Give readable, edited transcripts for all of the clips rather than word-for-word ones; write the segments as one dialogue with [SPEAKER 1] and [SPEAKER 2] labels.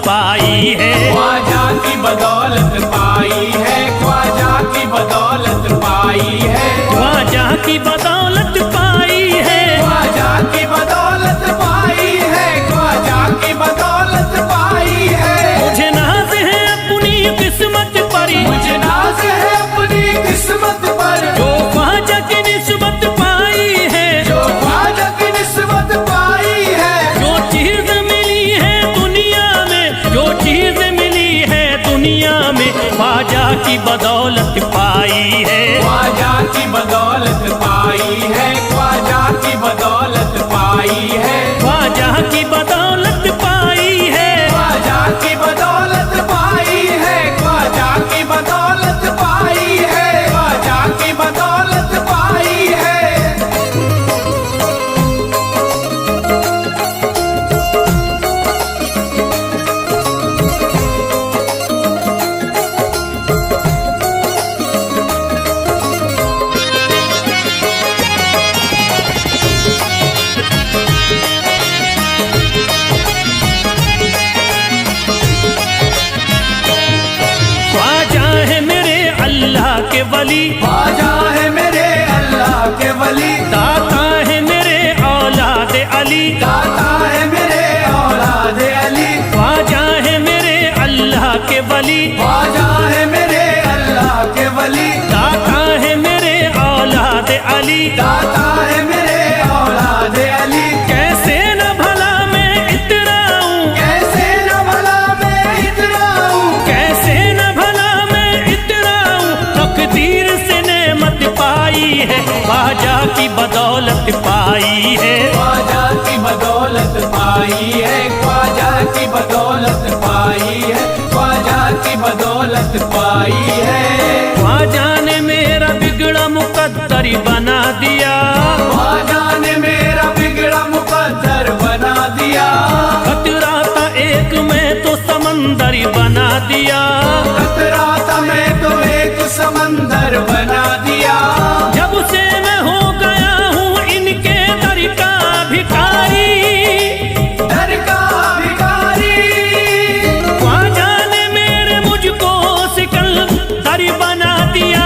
[SPEAKER 1] पाई है।
[SPEAKER 2] ख्वाजा की बदौलत पाई है, ख्वाजा की बदौलत पाई है,
[SPEAKER 1] ख्वाजा की बदौलत पाई है,
[SPEAKER 2] ख्वाजा की बदौलत पाई है, ख्वाजा की बदौलत पाई है।
[SPEAKER 1] मुझे नाज है अपनी किस्मत पर,
[SPEAKER 2] मुझे नाज है अपनी किस्मत पर,
[SPEAKER 1] जो ख्वाजा की निस्बत पाई है,
[SPEAKER 2] जो ख्वाजा की निस्बत पाई है।
[SPEAKER 1] जो चीज मिली है दुनिया में, जो चीज मिली है दुनिया में, ख्वाजा की बदौलत पाई है।
[SPEAKER 2] ख्वाजा की बदौलत पाई है, ख्वाजा की बदौलत पाई है,
[SPEAKER 1] ख्वाजा की बदौलत पाई है,
[SPEAKER 2] ख्वाजा की बदौलत पाई है, ख्वाजा की बदौलत पाई है, ख्वाजा की बदौलत पाई है।
[SPEAKER 1] ख्वाजा है मेरे अल्लाह के वली,
[SPEAKER 2] ख्वाजा है मेरे अल्लाह के वली,
[SPEAKER 1] दाता है मेरे औलाद अली,
[SPEAKER 2] दाता है मेरे औलाद अली,
[SPEAKER 1] ख्वाजा है मेरे अल्लाह के वली,
[SPEAKER 2] ख्वाजा है मेरे अल्लाह के वली,
[SPEAKER 1] दाता है मेरे औलाद अली।
[SPEAKER 2] दाता है मेरे औलाद अली।
[SPEAKER 1] कैसे न भला मैं इतराऊं,
[SPEAKER 2] कैसे न भला मैं इतराऊं,
[SPEAKER 1] कैसे न भला मैं इतराऊं, तकदीर से नेमत पाई है, ख्वाजा की बदौलत पाई है।
[SPEAKER 2] ख्वाजा की बदौलत पाई है, ख्वाजा की बदौलत पाई है, ख्वाजा की बदौलत पाई है।
[SPEAKER 1] ख्वाजा ने मेरा बिगड़ा मुकद्दर बना दिया,
[SPEAKER 2] ख्वाजा ने मेरा बिगड़ा मुकद्दर बना दिया,
[SPEAKER 1] खतरा था एक में तो समंदर बना दिया,
[SPEAKER 2] खतरा था मैं तो एक समंदर बना दिया।
[SPEAKER 1] जब से मैं हो गया हूँ इनके दर का भिखारी,
[SPEAKER 2] दर का भिखारी,
[SPEAKER 1] ख्वाजा ने मेरे मुझको सिकंदर बना दिया।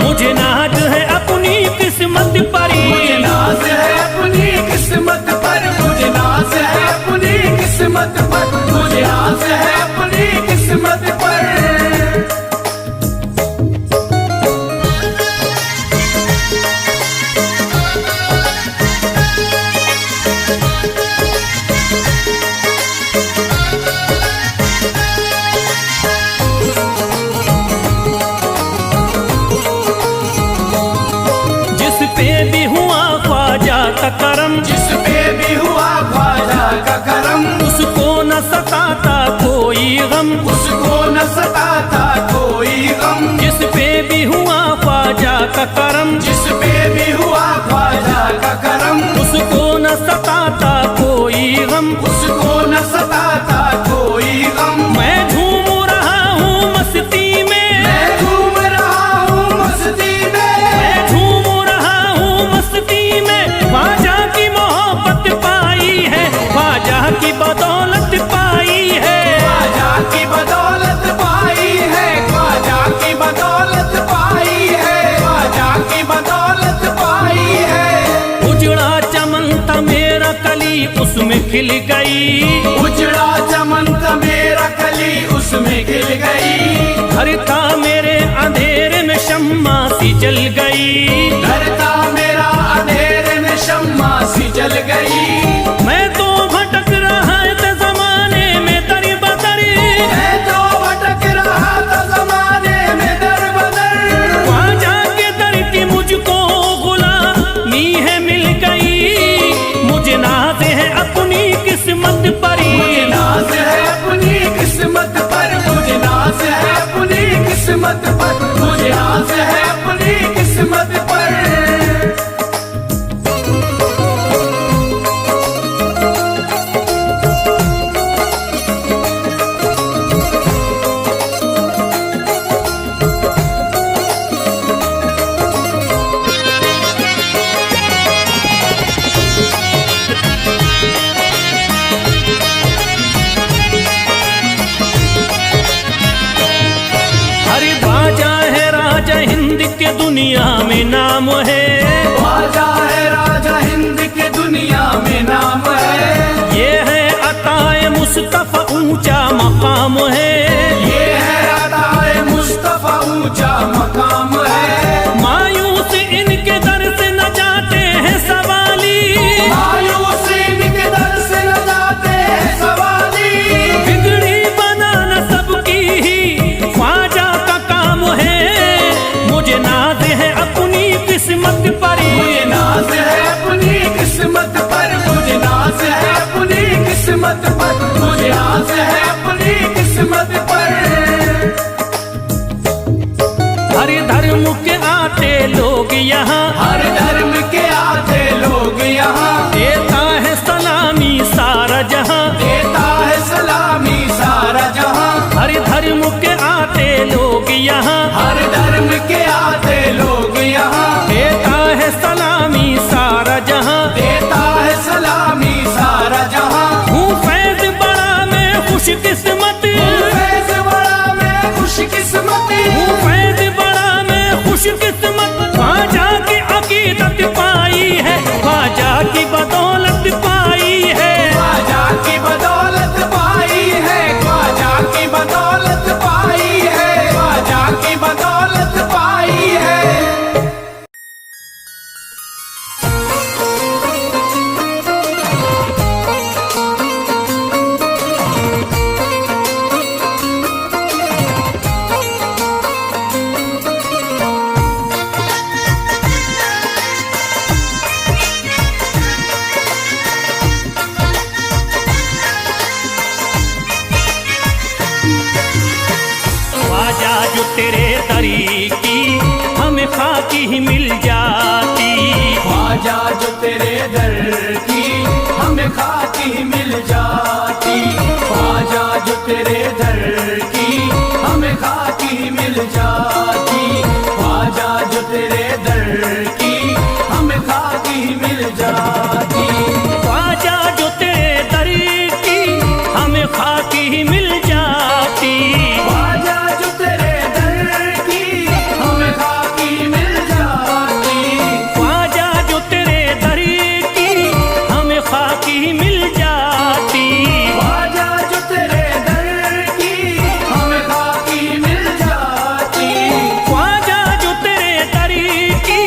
[SPEAKER 1] मुझे नाज है अपनी किस्मत पर,
[SPEAKER 2] मुझे नाज है अपनी किस्मत पर, मुझे नाज है अपनी किस्मत पर, मुझे नाज है अपनी किस्मत पर।
[SPEAKER 1] जिस पे भी हुआ ख्वाजा का करम,
[SPEAKER 2] जिस पे भी हुआ ख्वाजा का करम,
[SPEAKER 1] उसको न सताता कोई गम,
[SPEAKER 2] उसको न सताता कोई गम।
[SPEAKER 1] जिस पे भी हुआ ख्वाजा का करम,
[SPEAKER 2] जिस पे भी हुआ ख्वाजा का करम,
[SPEAKER 1] उसको न सताता कोई गम।
[SPEAKER 2] उसको न सताता कोई गम।
[SPEAKER 1] मैं झूम रहा हूँ मस्ती में,
[SPEAKER 2] मैं झूम रहा हूँ मस्ती में,
[SPEAKER 1] मैं झूम रहा हूँ मस्ती में, ख्वाजा की मोहब्बत पाई है, ख्वाजा की बदौलत पाई है।
[SPEAKER 2] ख्वाजा की बदौलत पाई है, ख्वाजा की बदौलत पाई है, ख्वाजा की बदौलत पाई है।
[SPEAKER 1] उजड़ा चमन था मेरा कली उसमें खिल गई,
[SPEAKER 2] उजड़ा चमन था मेरा कली उसमें खिल गई,
[SPEAKER 1] घर था मेरे अंधेरे में शम्मा सी जल गई,
[SPEAKER 2] घर था मेरा अंधेरे में शम्मा सी जल गई।
[SPEAKER 1] मैं तो भटक रहा था जमाने में दर बदर,
[SPEAKER 2] मैं तो भटक रहा था जमाने में दर बदर,
[SPEAKER 1] ख्वाजा के दर की मुझको गुलामी है मिल गई। मुझे नाज है अपनी किस्मत पर,
[SPEAKER 2] मुझे नाज
[SPEAKER 1] दुनिया में नाम है,
[SPEAKER 2] ख्वाजा है राजा हिंद के दुनिया में नाम है।
[SPEAKER 1] ये है अताए मुस्तफा ऊंचा मकाम है,
[SPEAKER 2] ये है अताए मुस्तफा ऊंचा मकाम है।
[SPEAKER 1] मायूस इनके दर से न जाते हैं सवाली,
[SPEAKER 2] मायूस इनके दर से न जाते हैं सवाली।
[SPEAKER 1] बिगड़ी बनाना सबकी ही ख्वाजा का काम है। मुझे नाज है अपनी किस्मत पर,
[SPEAKER 2] मुझे नाज है अपनी किस्मत पर, मुझे नाज है अपनी किस्मत पर, मुझे नाज है अपनी किस्मत पर।
[SPEAKER 1] हर धर्म के आते लोग यहाँ,
[SPEAKER 2] हर धर्म के आते लोग यहाँ,
[SPEAKER 1] देता है सलामी सारा जहाँ,
[SPEAKER 2] देता है सलामी सारा जहाँ।
[SPEAKER 1] हर धर्म के आते लोग यहाँ,
[SPEAKER 2] हर धर्म के आते लोग यहाँ,
[SPEAKER 1] देता है सलामी सारा जहाँ,
[SPEAKER 2] देता है सलामी सारा जहाँ।
[SPEAKER 1] हूँ फैज बड़ा मैं खुशकिस्मत,
[SPEAKER 2] फैज बड़ा मैं खुशकिस्मत,
[SPEAKER 1] हूँ फैज बड़ा मैं खुशकिस्मत। ख्वाजा की अकीदत पाई है, ख्वाजा की बदौलत पाई है,
[SPEAKER 2] ख्वाजा की बदौलत पाई है, ख्वाजा की बदौलत पाई है, ख्वाजा की बदौलत पाई है।
[SPEAKER 1] ख्वाजा जो तेरे दरी की हमें खाकी ही मिल जाती,
[SPEAKER 2] ख्वाजा जो तेरे दर की हमें खाकी मिल जाती, ख्वाजा जो तेरे दर की हमें खाकी मिल जाती, ख्वाजा जो तेरे दर की हमें खाकी मिल जाती।
[SPEAKER 1] ख्वाजा जो तेरे दरी की हमें खाकी ही मिल जाती,
[SPEAKER 2] ख्वाजा जो तेरे दर की हमें खाकी मिल जाती,
[SPEAKER 1] ख्वाजा जो तेरे दरी की हमें खाकी ही मिल जाती,
[SPEAKER 2] ख्वाजा जो तेरे दर की हमें खाकी मिल जाती,
[SPEAKER 1] ख्वाजा जो तेरे दरी की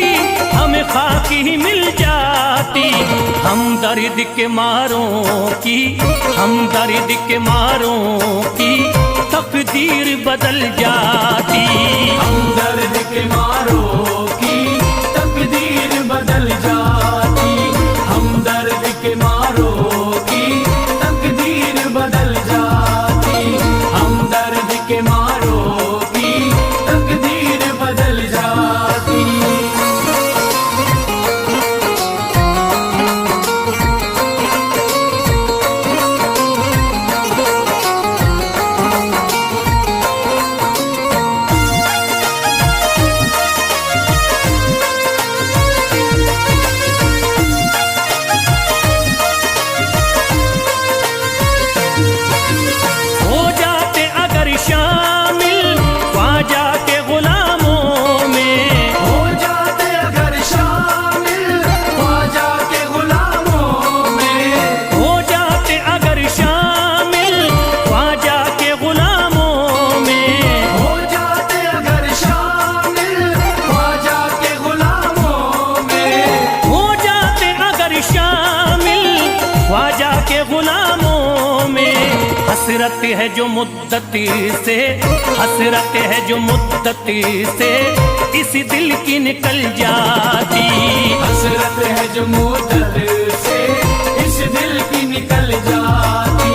[SPEAKER 1] हमें खाकी ही मिल जाती। हम दर्द के मारों की, हम दर्द के मारों की तकदीर बदल जाती,
[SPEAKER 2] हम दर्द के मारों की तकदीर बदल जाती, हम दर्द के मारों की तकदीर बदल जाती, हम दर्द के मारों की तकदीर बदल जाती।
[SPEAKER 1] हो जाते अगर शामिल ख्वाजा के गुलामों में,
[SPEAKER 2] हो जाते अगर शामिल ख्वाजा के गुलामों में,
[SPEAKER 1] हो जाते अगर शामिल ख्वाजा के गुलामों में,
[SPEAKER 2] हो जाते अगर शामिल ख्वाजा के गुलामों में,
[SPEAKER 1] हो जाते अगर शामिल ख्वाजा के गुलामों में। हसरत है जो मुद्दती से, हसरत है जो मुद्दती से इस दिल की निकल जाती,
[SPEAKER 2] हसरत है जो मुद्दत से इस दिल की निकल जाती,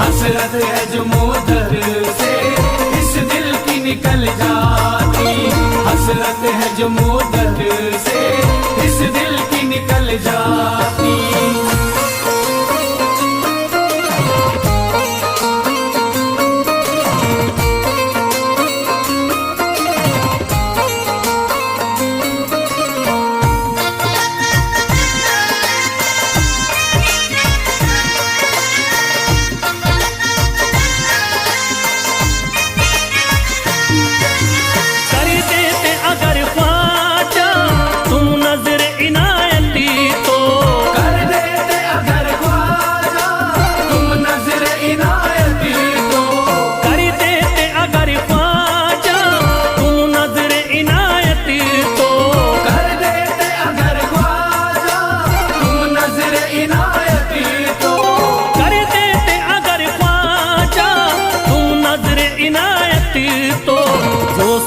[SPEAKER 2] हसरत है जो मुद्दत से इस दिल की निकल जाती, हसरत है जो मुद्दत से इस दिल की निकल जाती।
[SPEAKER 1] कर देते अगर ख्वाजा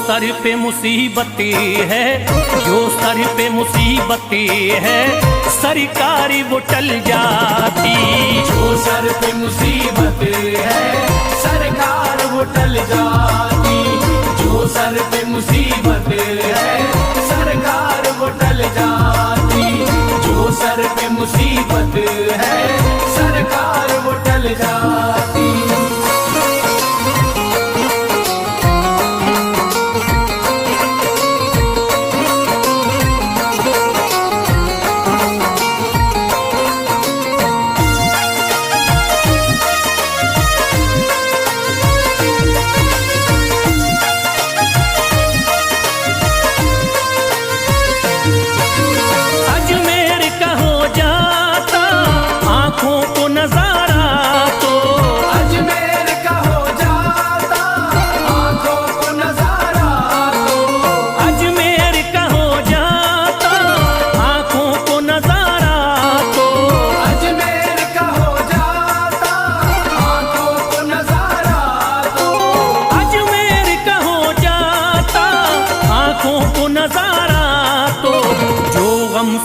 [SPEAKER 1] सर पे मुसीबतें है, जो सर पे मुसीबतें है, सरकारी वो टल जाती।
[SPEAKER 2] जो सर पे मुसीबत है सरकार वो टल जाती। जो सर पे मुसीबत है सरकार वो टल जाती। जो सर पे मुसीबत है सरकार वो टल जाती।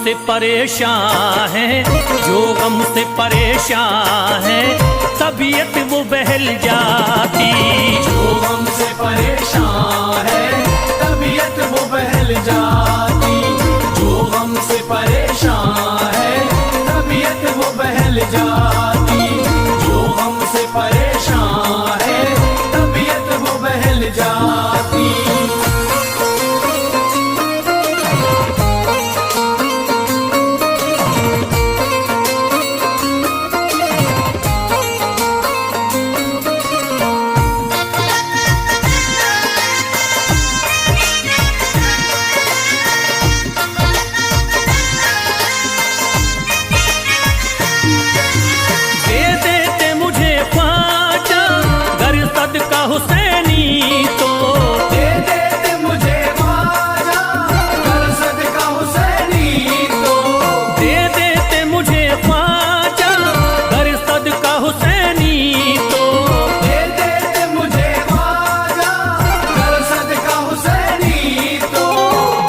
[SPEAKER 1] से परेशान है, जो गम से परेशान है, तबीयत वो बहल जाती।
[SPEAKER 2] जो गम से परेशान है तबीयत वो बहल जाती। जो गम से परेशान है तबीयत वो बहल जाती। जो गम से परेशान है तबीयत वो बहल जाती।
[SPEAKER 1] हुसैनी तो
[SPEAKER 2] दे देते मुझे ख्वाजा कर सदका हुसैनी तो।
[SPEAKER 1] दे देते मुझे ख्वाजा कर सदका हुसैनी तो।
[SPEAKER 2] दे देते मुझे ख्वाजा कर सदका हुसैनी तो।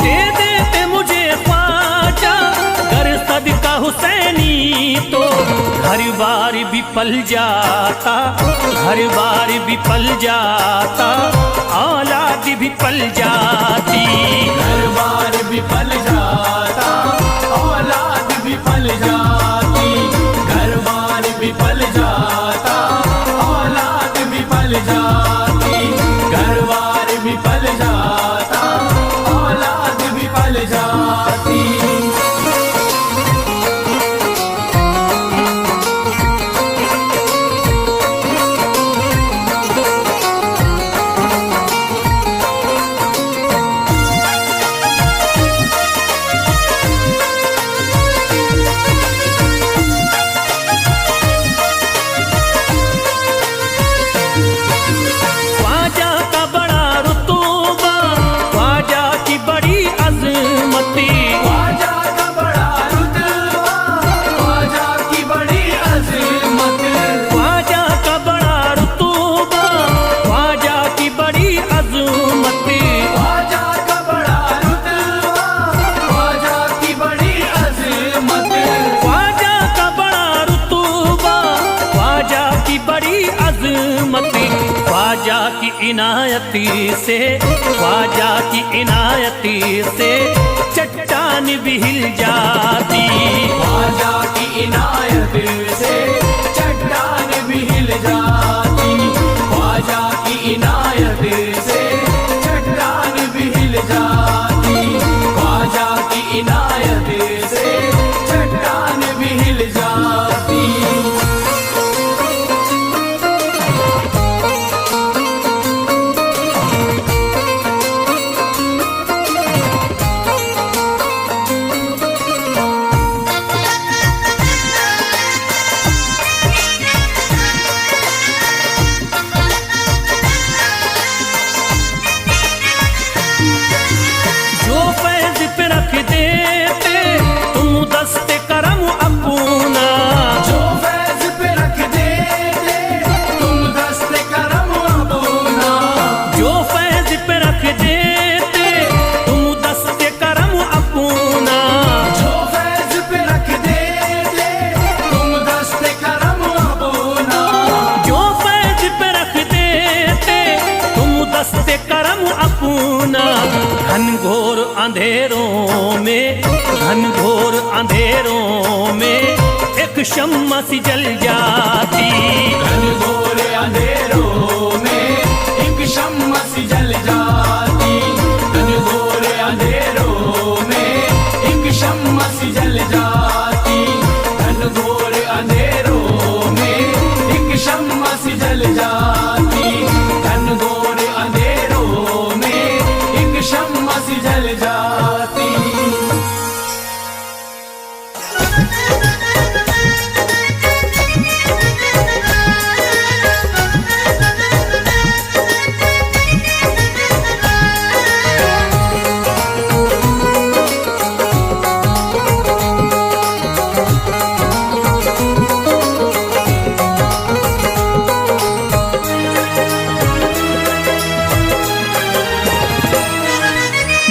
[SPEAKER 1] दे देते मुझे ख्वाजा कर सदका हुसैनी तो। घर बार भी पल जाता, घर बार भी पल जाता, औलाद भी पल जाती।
[SPEAKER 2] घर बार भी पल जाता औलाद भी पल जाती। घर बार भी पल जाता औलाद भी पल जाती। घर बार भी पल जाता औलाद भी पल जाती।
[SPEAKER 1] ख्वाजा की इनायती से, ख्वाजा की इनायती से चट्टान भी हिल जाती।
[SPEAKER 2] ख्वाजा की इनायत से चट्टान भी हिल जाती। ख्वाजा की इनायत से चट्टान भी हिल जाती। ख्वाजा की इनायत से चट्टान भी हिल जाती।
[SPEAKER 1] अंधेरों में, घनघोर अंधेरों में एक शम्मा सी जल जाती।
[SPEAKER 2] घनघोर अंधेरों में एक शम्मा सी जल जाती। घनघोर अंधेरों में एक शम्मा सी जल जाती। घनघोर अंधेरों में एक शम्मा सी जल जाती। घनघोर अंधेरों में एक शम्मा सी जल जाती।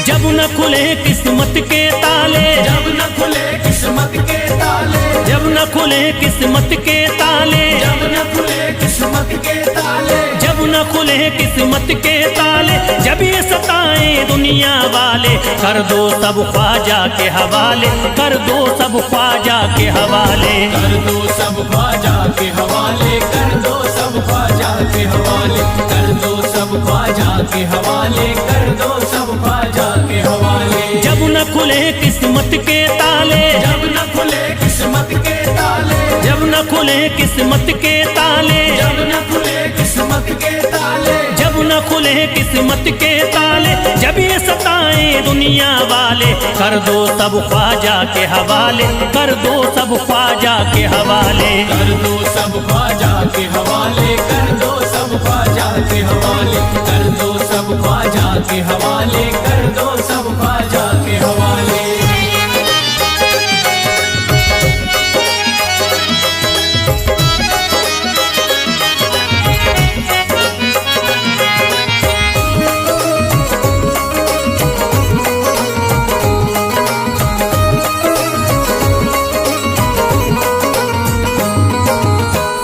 [SPEAKER 1] जब न खुले किस्मत के ताले,
[SPEAKER 2] जब न खुले किस्मत के ताले,
[SPEAKER 1] जब न खुले किस्मत के ताले,
[SPEAKER 2] जब न खुले किस्मत के ताले,
[SPEAKER 1] जब न खुले किस्मत के ताले, जब ये सताए दुनिया वाले, कर दो सब ख्वाजा के हवाले, कर दो सब ख्वाजा के हवाले।
[SPEAKER 2] कर दो सब ख्वाजा के हवाले, कर दो सब ख्वाजा के हवाले, कर दो सब ख्वाजा के हवाले, कर दो सब ख्वाजा के हवाले।
[SPEAKER 1] जब न खुले किस्मत के ताले,
[SPEAKER 2] जब न खुले किस्मत के ताले,
[SPEAKER 1] जब न खुले किस्मत के ताले,
[SPEAKER 2] जब न खुले किस्मत के ताले,
[SPEAKER 1] जब न खुले किस्मत के ताले, जब ये सताए दुनिया वाले, कर दो सब ख्वाजा के हवाले, कर दो सब ख्वाजा के हवाले।
[SPEAKER 2] कर दो सब ख्वाजा के हवाले, कर दो सब ख्वाजा के हवाले, कर दो सब ख्वाजा के हवाले, कर दो सब ख्वाजा के हवाले।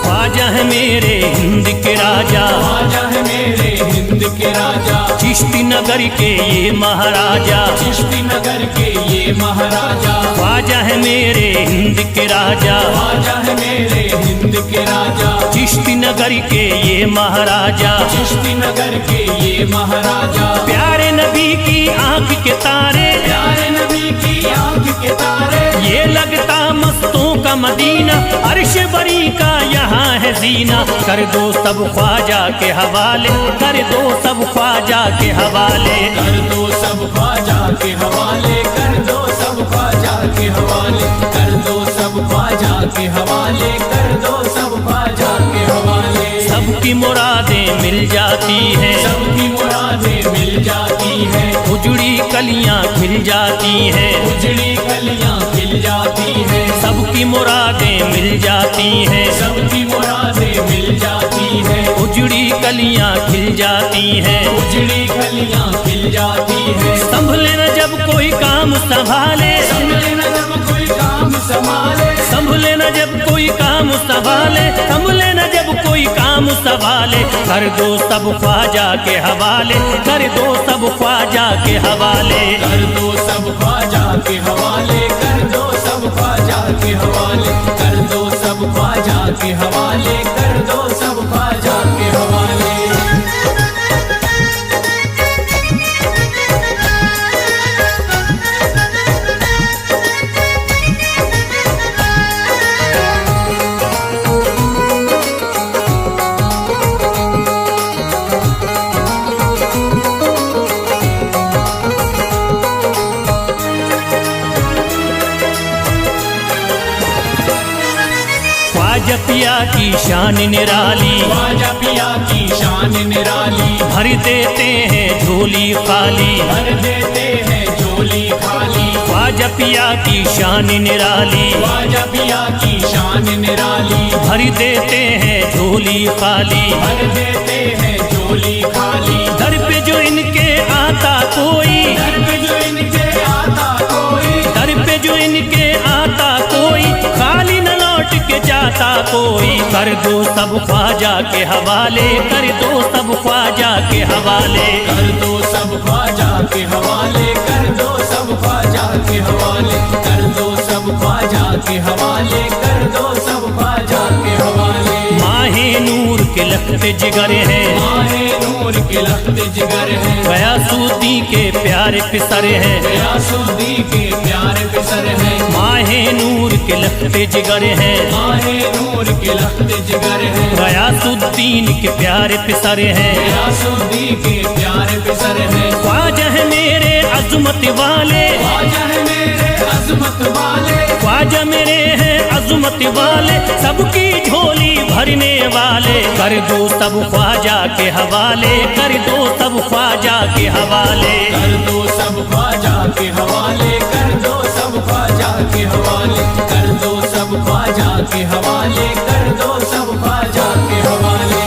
[SPEAKER 1] ख्वाजा है मेरे हिंद के राजा,
[SPEAKER 2] ख्वाजा है मेरे हिंद के राजा,
[SPEAKER 1] चिश्ती नगर के ये महाराजा,
[SPEAKER 2] चिश्ती नगर के ये महाराजा।
[SPEAKER 1] ख्वाजा है मेरे हिंद के राजा,
[SPEAKER 2] ख्वाजा है मेरे हिंद के राजा,
[SPEAKER 1] चिश्ती नगर के ये महाराजा।
[SPEAKER 2] चिश्ती नगर के ये महाराजा।
[SPEAKER 1] प्यारे नबी की आंख के तारे,
[SPEAKER 2] प्यारे नबी की आंख के तारे,
[SPEAKER 1] ये लगता मस्तों का मदीना, अर्श बरी का यहाँ है जीना। कर दो सब ख्वाजा के हवाले, कर दो सब ख्वाजा के हवाले।
[SPEAKER 2] कर दो सब ख्वाजा के हवाले, कर दो सब ख्वाजा के हवाले, कर दो सब ख्वाजा के हवाले, कर दो सब ख्वाजा के हवाले।
[SPEAKER 1] सबकी मुरादें मिल जाती हैं,
[SPEAKER 2] सबकी मुरादें मिल जाती हैं,
[SPEAKER 1] उजड़ी कलियां खिल जाती हैं,
[SPEAKER 2] उजड़ी कलियां खिल जाती हैं।
[SPEAKER 1] सबकी मुरादें मिल जाती हैं,
[SPEAKER 2] सबकी मुरादें मिल जाती हैं,
[SPEAKER 1] उजड़ी कलियां खिल जाती हैं।
[SPEAKER 2] उजड़ी कलियां खिल जाती हैं।
[SPEAKER 1] संभले न जब कोई काम संभाले,
[SPEAKER 2] संभले न जब कोई काम संभाले,
[SPEAKER 1] संभले न जब कोई काम संभाले, संभले न जब कोई काम संभाले। कर दो सब ख्वाजा के हवाले, कर दो सब ख्वाजा के हवाले।
[SPEAKER 2] कर दो सब ख्वाजा के हवाले, कर दो सब ख्वाजा के हवाले, कर दो सब ख्वाजा के हवाले, कर दो सब ख्वाजा के हवाले।
[SPEAKER 1] ख्वाजा पिया की शान निराली,
[SPEAKER 2] ख्वाजा पिया की शान निराली,
[SPEAKER 1] भर देते हैं झोली खाली,
[SPEAKER 2] भर देते हैं झोली खाली।
[SPEAKER 1] ख्वाजा पिया की शान निराली,
[SPEAKER 2] ख्वाजा पिया की शान निराली,
[SPEAKER 1] भर देते हैं झोली खाली,
[SPEAKER 2] भर देते हैं झोली खाली।
[SPEAKER 1] दर पे जो इनके आता कोई,
[SPEAKER 2] दर पे जो इनके आता कोई,
[SPEAKER 1] दर पे जो इनके आता कोई, खाली न लौट के जाता कोई, कर दो सब ख्वाजा के हवाले, कर दो सब ख्वाजा के हवाले।
[SPEAKER 2] कर दो सब ख्वाजा के हवाले, कर दो सब ख्वाजा के हवाले, कर दो सब ख्वाजा के हवाले, कर दो सब ख्वाजा के हवाले।
[SPEAKER 1] माहे नूर के लखते जिगर है,
[SPEAKER 2] माहे नूर के लखते जिगर है,
[SPEAKER 1] गयासुद्दीन के प्यारे पिसर है,
[SPEAKER 2] गयासुद्दीन के प्यारे पिसर है।
[SPEAKER 1] माहे नूर के लखते जिगर है,
[SPEAKER 2] माहे नूर के लखते जिगर है,
[SPEAKER 1] गयासुद्दीन के प्यारे पिसर है,
[SPEAKER 2] गयासुद्दीन के प्यारे पिसर है।
[SPEAKER 1] ख्वाजा है मेरे अज़मत वाले,
[SPEAKER 2] ख्वाजा है मेरे अज़मत वाले,
[SPEAKER 1] ख्वाजा मेरे हैं अज़मत वाले, सबकी झोली भरने वाले। कर दो सब ख्वाजा के हवाले, कर दो सब ख्वाजा के हवाले।
[SPEAKER 2] कर दो सब ख्वाजा के हवाले, कर दो सब ख्वाजा के हवाले, कर दो सब ख्वाजा के हवाले, कर दो सब ख्वाजा के हवाले।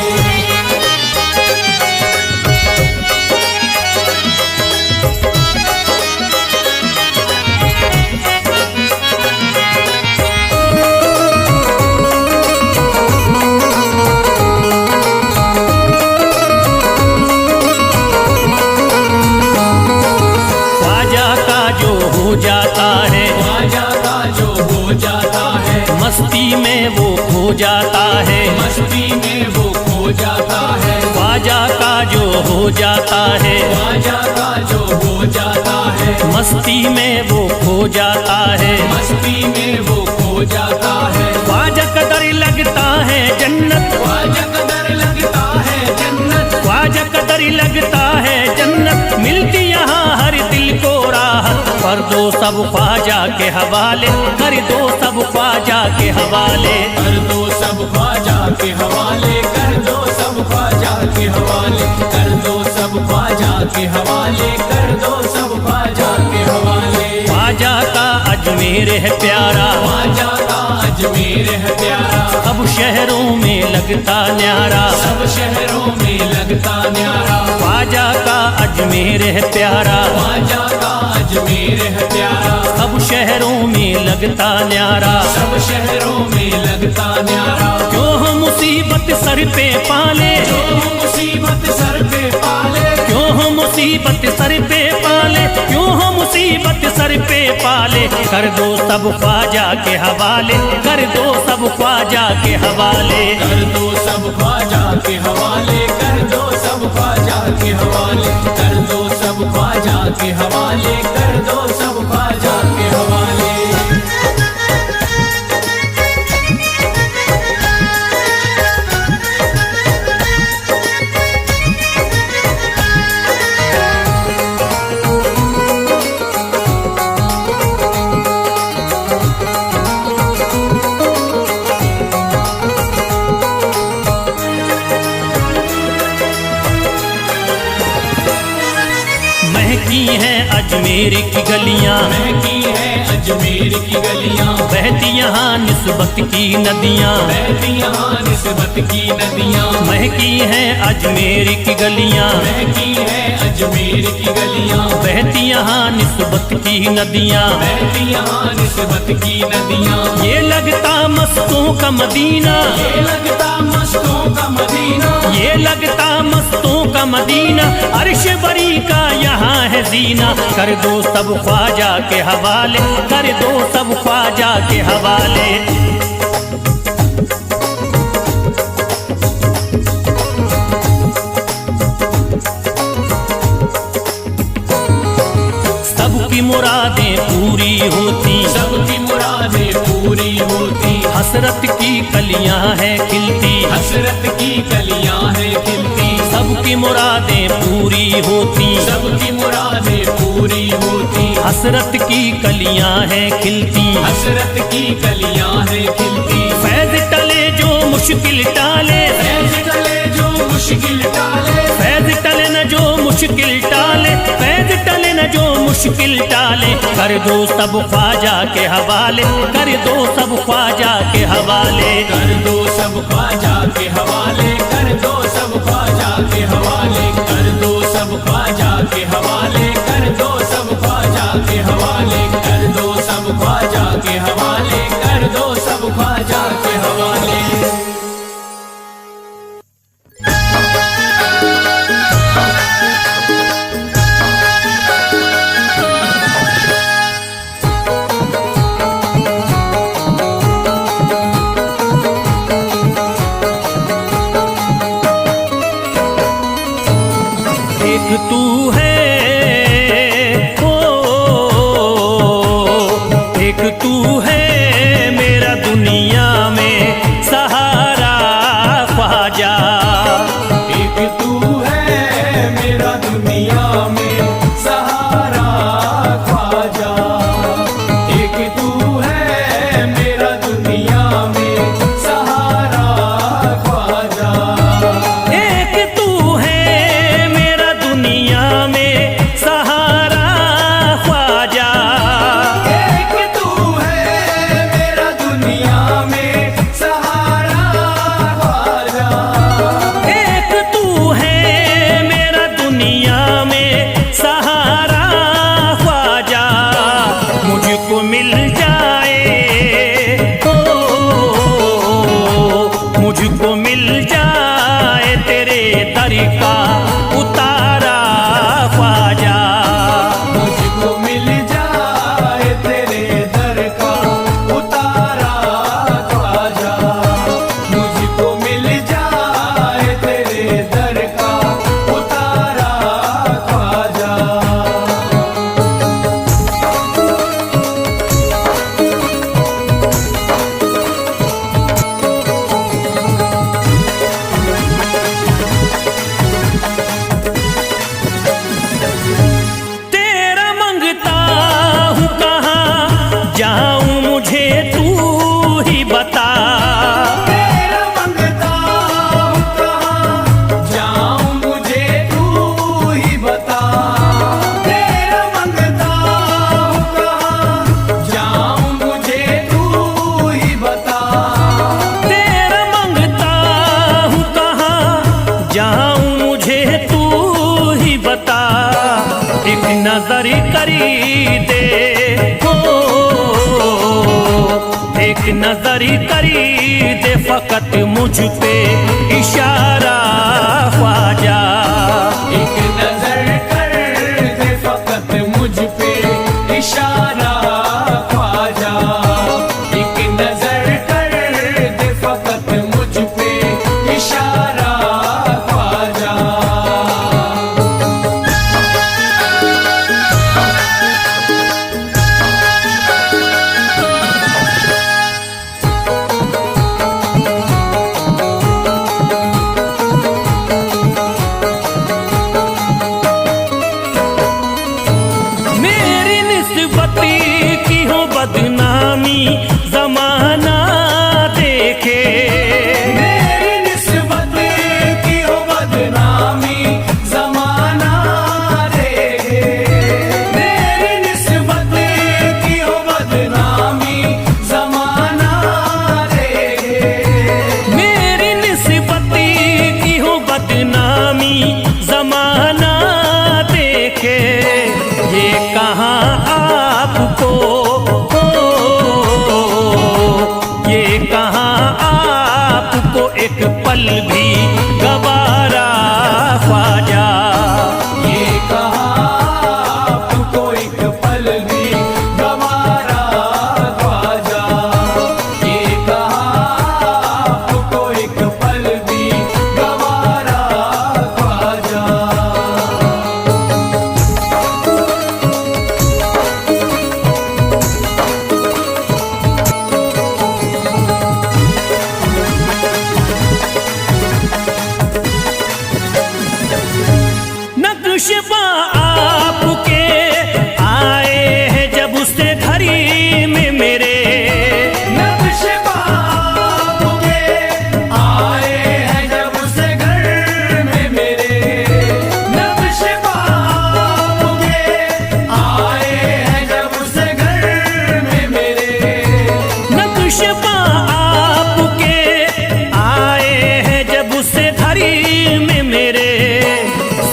[SPEAKER 1] जाता है
[SPEAKER 2] ख्वाजा का जो हो जाता है,
[SPEAKER 1] मस्ती में वो खो जाता है,
[SPEAKER 2] मस्ती में वो खो जाता है।
[SPEAKER 1] ख्वाजा का जो हो जाता है,
[SPEAKER 2] ख्वाजा का जो हो जाता है,
[SPEAKER 1] मस्ती में वो खो जाता है,
[SPEAKER 2] मस्ती में वो खो जाता है।
[SPEAKER 1] ख्वाजा कदर लगता है जन्नत,
[SPEAKER 2] ख्वाजा कदर लगता है जन्नत,
[SPEAKER 1] ख्वाजा कदर लगता है जन्नत, मिलती यहाँ हर दिल को राहत। कर दो सब ख्वाजा के हवाले, कर दो सब ख्वाजा के हवाले।
[SPEAKER 2] कर दो सब ख्वाजा के हवाले, कर दो सब ख्वाजा के हवाले, कर दो सब ख्वाजा के हवाले, कर दो सब ख्वाजा के हवाले।
[SPEAKER 1] ख्वाजा का अजमेर है प्यारा,
[SPEAKER 2] ख्वाजा का अजमेर है प्यारा,
[SPEAKER 1] सब शहरों में लगता न्यारा,
[SPEAKER 2] सब शहरों में लगता न्यारा।
[SPEAKER 1] ख्वाजा का अजमेर है प्यारा,
[SPEAKER 2] ख्वाजा का अजमेर है प्यारा,
[SPEAKER 1] सब शहरों में लगता न्यारा,
[SPEAKER 2] सब शहरों में लगता न्यारा।
[SPEAKER 1] क्यों हम मुसीबत सर पे पाले,
[SPEAKER 2] जो मुसीबत सर पे पाले,
[SPEAKER 1] क्यों हम मुसीबत सर पे पाले, क्यों हम मुसीबत सर पे पाले। कर दो सब ख्वाजा के हवाले, कर दो सब ख्वाजा के हवाले।
[SPEAKER 2] कर दो सब ख्वाजा के हवाले, कर दो सब ख्वाजा के हवाले, कर दो सब ख्वाजा के हवाले, कर दो सब ख्वाजा के हवाले।
[SPEAKER 1] महकी हैं अजमेर की गलियां,
[SPEAKER 2] महकी है अजमेर की गलियां,
[SPEAKER 1] बहती यहाँ निस्बत की नदियाँ,
[SPEAKER 2] बहती यहाँ निस्बत की नदियां।
[SPEAKER 1] महकी हैं अजमेर की गलियां,
[SPEAKER 2] महकी है अजमेर की गलियां,
[SPEAKER 1] बहती यहाँ निस्बत की नदियाँ,
[SPEAKER 2] बहती यहाँ निस्बत की नदियां।
[SPEAKER 1] ये लगता मस्तों का मदीना,
[SPEAKER 2] ये लगता मस्तों का मदीना,
[SPEAKER 1] ये लगता मस्तों का मदीना, अर्श बरी का यहाँ है जीना। कर दो सब ख्वाजा के हवाले, कर दो सब ख्वाजा के हवाले। सबकी मुरादें पूरी होती,
[SPEAKER 2] सबकी मुरादें पूरी होती,
[SPEAKER 1] हसरत की कलियां हैं खिलती,
[SPEAKER 2] हसरत की कलियां हैं खिलती।
[SPEAKER 1] सबकी मुरादें पूरी होती,
[SPEAKER 2] सबकी मुरादें पूरी होती,
[SPEAKER 1] हसरत की कलियां हैं खिलती,
[SPEAKER 2] हसरत की कलियां हैं खिलती।
[SPEAKER 1] फैज टले जो मुश्किल टाले,
[SPEAKER 2] फैज टले जो मुश्किल टाले,
[SPEAKER 1] फैज टले न जो मुश्किल टाले, फैज टले न जो मुश्किल टाले। कर दो सब ख्वाजा के हवाले, कर दो सब ख्वाजा के हवाले।
[SPEAKER 2] कर दो सब ख्वाजा के हवाले, कर दो सब ख्वाजा के हवाले, कर दो सब ख्वाजा के हवाले, कर दो सब ख्वाजा के हवाले, कर दो सब ख्वाजा के हवाले, कर दो सब ख्वाजा के
[SPEAKER 1] एक तू है, ओ एक तू है मेरा दुनिया में सहारा ख्वाजा।
[SPEAKER 2] एक तू है मेरा दुनिया में सहारा ख्वाजा। एक तू है मेरा दुनिया में सहारा ख्वाजा।
[SPEAKER 1] एक तू है मेरा दुनिया में सहारा ख्वाजा।
[SPEAKER 2] एक तू है मेरा दुनिया में सहारा ख्वाजा।
[SPEAKER 1] एक तू है मेरा दुनिया में सहारा ख्वाजा। मुझको मिल जाए, ओ मुझको मिल जाए तेरे दर का उतारा ख्वाजा।
[SPEAKER 2] मुझको मिल जाए तेरे दर का उतारा ख्वाजा। मुझको मिल जाए तेरे दर का उतारा ख्वाजा।
[SPEAKER 1] तेरा मंगता हूँ कहाँ जाऊँ मुझे तू ही बता।
[SPEAKER 2] तेरा मंगता हूँ कहाँ जाऊँ मुझे तू ही बता। तेरा मंगता हूँ कहाँ जाऊँ मुझे तू ही बता।
[SPEAKER 1] तेरा मंगता हूँ कहाँ जाऊँ मुझे तू ही बता। एक नजर करी दे, हो एक नजर करी दे फकत मुझ पे इशारा ख्वाजा।
[SPEAKER 2] एक नजर कर दे फकत मुझ पे इशारा ख्वाजा। एक नजर कर दे फकत मुझ पे इशारा ख्वाजा।
[SPEAKER 1] मेरी निस्बती की हो बदनामी जमाना देखे।
[SPEAKER 2] मेरी निस्बत की हो बदनामी जमाना देखे। मेरी निस्बत की हो बदनामी जमाना देखे।
[SPEAKER 1] मेरी निस्बती की हो बदनामी जमाना देखे। ये कहाँ आपको, ये कहाँ आपको एक पल भी गवारा ख्वाजा।
[SPEAKER 2] ये कहाँ आपको एक पल भी गवारा ख्वाजा। ये कहाँ आपको एक पल भी गवारा ख्वाजा।
[SPEAKER 1] नक्शबा आपके आए हैं जब से घड़ी में मेरे।
[SPEAKER 2] नक्शबा आपके आए हैं जब से घर में मेरे। नक्शबा आपके आए हैं जब से घर में मेरे।
[SPEAKER 1] नक्शबा आपके आए हैं जब से घड़ी में मेरे।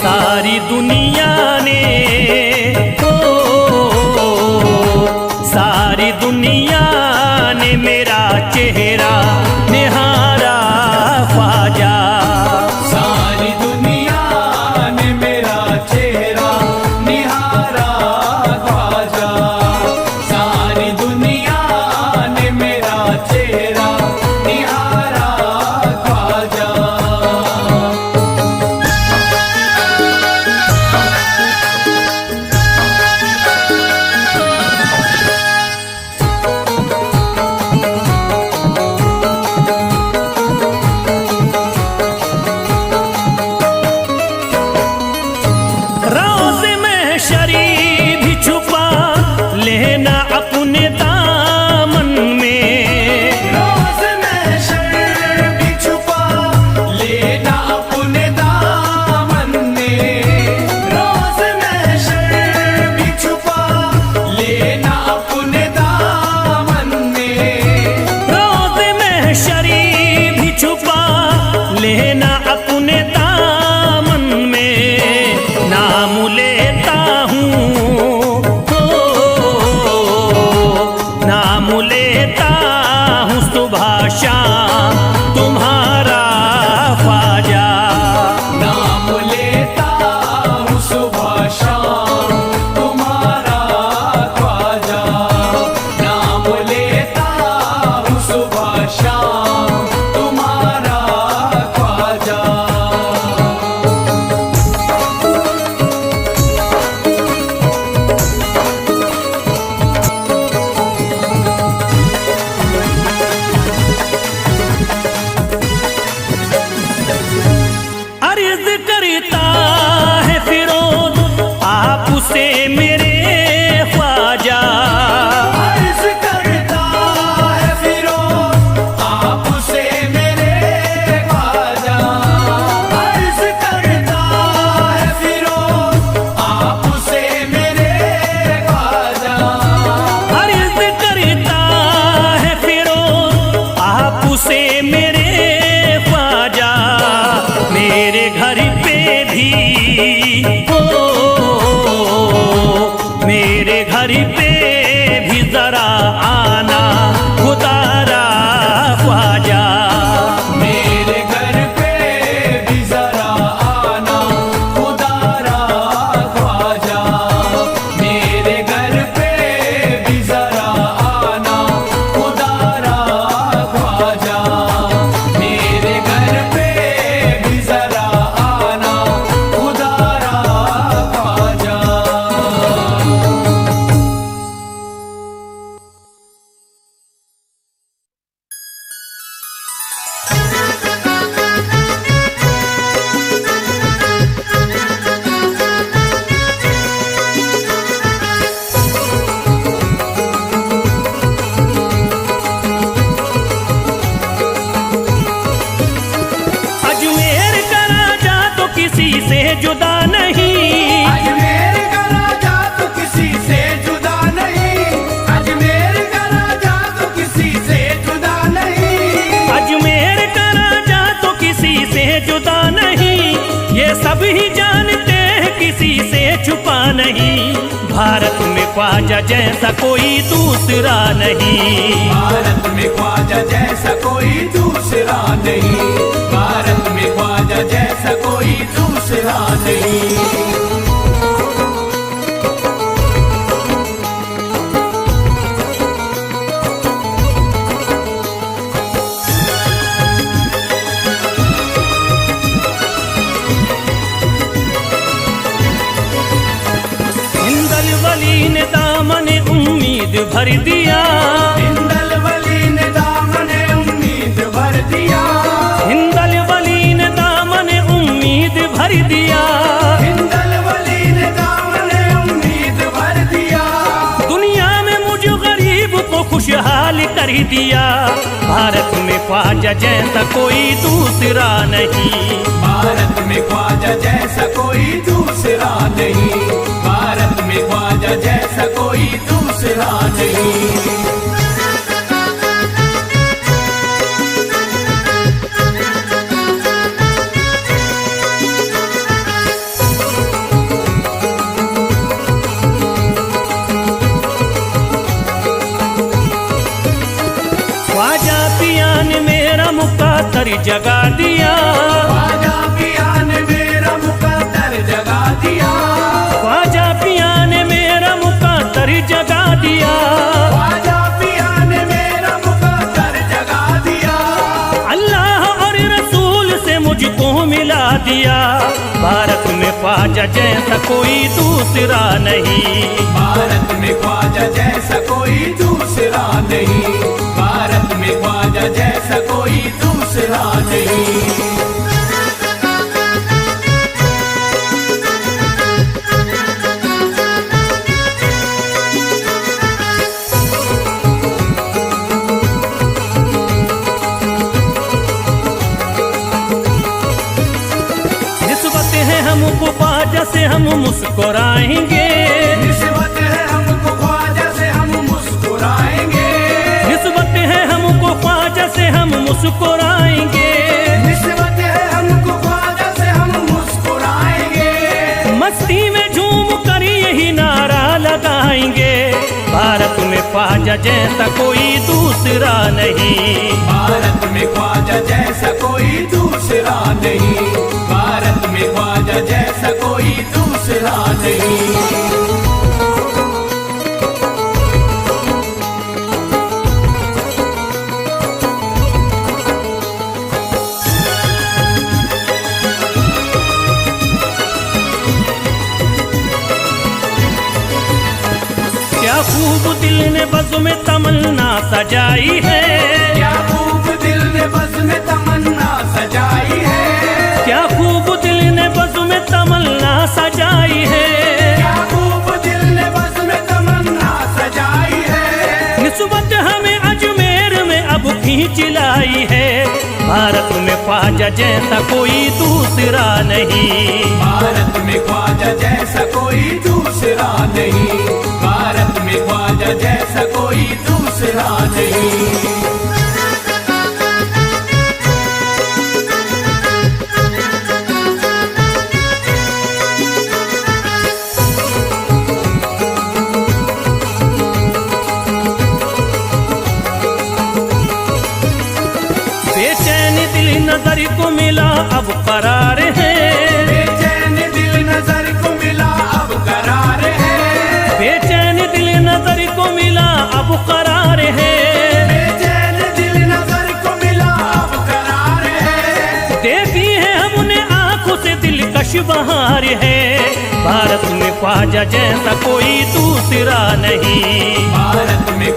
[SPEAKER 1] सारी दुनिया अर्ज करता है फिरोज आपसे मेरे ख्वाजा,
[SPEAKER 2] अर्ज करता है फिरोज आपसे मेरे ख्वाजा, अर्ज करता है फिरोज आपसे मेरे ख्वाजा,
[SPEAKER 1] अर्ज करता है फिरोज आपसे मेरे ख्वाजा, मेरे घर पे भी मेरे घर पे भी जरा आना खुदारा ख्वाजा,
[SPEAKER 2] मेरे घर पे भी जरा आना खुदारा ख्वाजा, मेरे घर पे भी जरा आना खुदारा ख्वाजा, मेरे घर पे भी जरा आना खुदारा ख्वाजा।
[SPEAKER 1] अजमेर का राजा तो किसी से जुदा नहीं,
[SPEAKER 2] अजमेर का राजा तो किसी से जुदा नहीं, अजमेर का राजा तो किसी से जुदा नहीं,
[SPEAKER 1] अजमेर का राजा तो किसी से जुदा नहीं, ये सब ही जानते हैं किसी से छुपा नहीं, भारत में ख्वाजा जैसा कोई दूसरा नहीं,
[SPEAKER 2] भारत में ख्वाजा जैसा कोई दूसरा नहीं, भारत में ख्वाजा जैसा कोई दूसरा नहीं।
[SPEAKER 1] हिंदल वली ने दामन उम्मीद भर दिया,
[SPEAKER 2] हिंदल वली ने दामन उम्मीद भर दिया,
[SPEAKER 1] हिंदल वली ने दामन उम्मीद भर दिया,
[SPEAKER 2] हिंदल वली ने दामन उम्मीद भर दिया,
[SPEAKER 1] दुनिया में मुझ गरीब को खुशहाल कर दिया, भारत में ख्वाजा जैसा कोई दूसरा नहीं,
[SPEAKER 2] भारत में ख्वाजा जैसा कोई दूसरा नहीं, भारत में ख्वाजा जैसा कोई दूसरा नहीं।
[SPEAKER 1] ख्वाजा पिया ने मेरा मुकद्दर जगा दिया,
[SPEAKER 2] ख्वाजा पिया ने मेरा मुकद्दर जगा दिया,
[SPEAKER 1] ख्वाजा पिया ने मेरा मुकद्दर जगा दिया,
[SPEAKER 2] ख्वाजा पिया ने मेरा मुकद्दर जगा दिया,
[SPEAKER 1] अल्लाह और रसूल से मुझको मिला दिया, भारत में ख्वाजा जैसा कोई दूसरा नहीं,
[SPEAKER 2] भारत में ख्वाजा जैसा कोई दूसरा नहीं, भारत में ख्वाजा जैसा कोई दूसरा नहीं।
[SPEAKER 1] निस्बत है हमको ख्वाजा से हम मुस्कुराएंगे,
[SPEAKER 2] निस्बत है हमको ख्वाजा से हम मुस्कुराएंगे,
[SPEAKER 1] निस्बत है हमको ख्वाजा से हम मुस्कुराएंगे,
[SPEAKER 2] निस्बत है हमको ख्वाजा से हम मुस्कुराएंगे,
[SPEAKER 1] मस्ती में झूम कर यही नारा लगाएंगे, भारत में ख्वाजा जैसा कोई दूसरा नहीं,
[SPEAKER 2] भारत में ख्वाजा जैसा कोई दूसरा नहीं, भारत में ख्वाजा जैसा कोई दूसरा नहीं।
[SPEAKER 1] क्या खूब दिल ने बज़्म में तमन्ना सजाई है,
[SPEAKER 2] क्या खूब दिल ने बज़्म में तमन्ना सजाई है,
[SPEAKER 1] क्या खूब दिल जिलाई है। भारत में ख्वाजा जैसा कोई दूसरा नहीं।
[SPEAKER 2] भारत में ख्वाजा जैसा कोई दूसरा नहीं। भारत में ख्वाजा जैसा कोई दूसरा नहीं।
[SPEAKER 1] बेचैन दिल नजर को मिला अब करार है।
[SPEAKER 2] बेचैन दिल नजर को मिला अब करार है।
[SPEAKER 1] बेचैन दिल नजर को मिला अब करार है।
[SPEAKER 2] बेचैन दिल नजर को मिला अब करार है।
[SPEAKER 1] देखी है हमने आंखों से दिलकश बहार है। भारत में ख्वाजा जैसा कोई दूसरा नहीं।
[SPEAKER 2] भारत में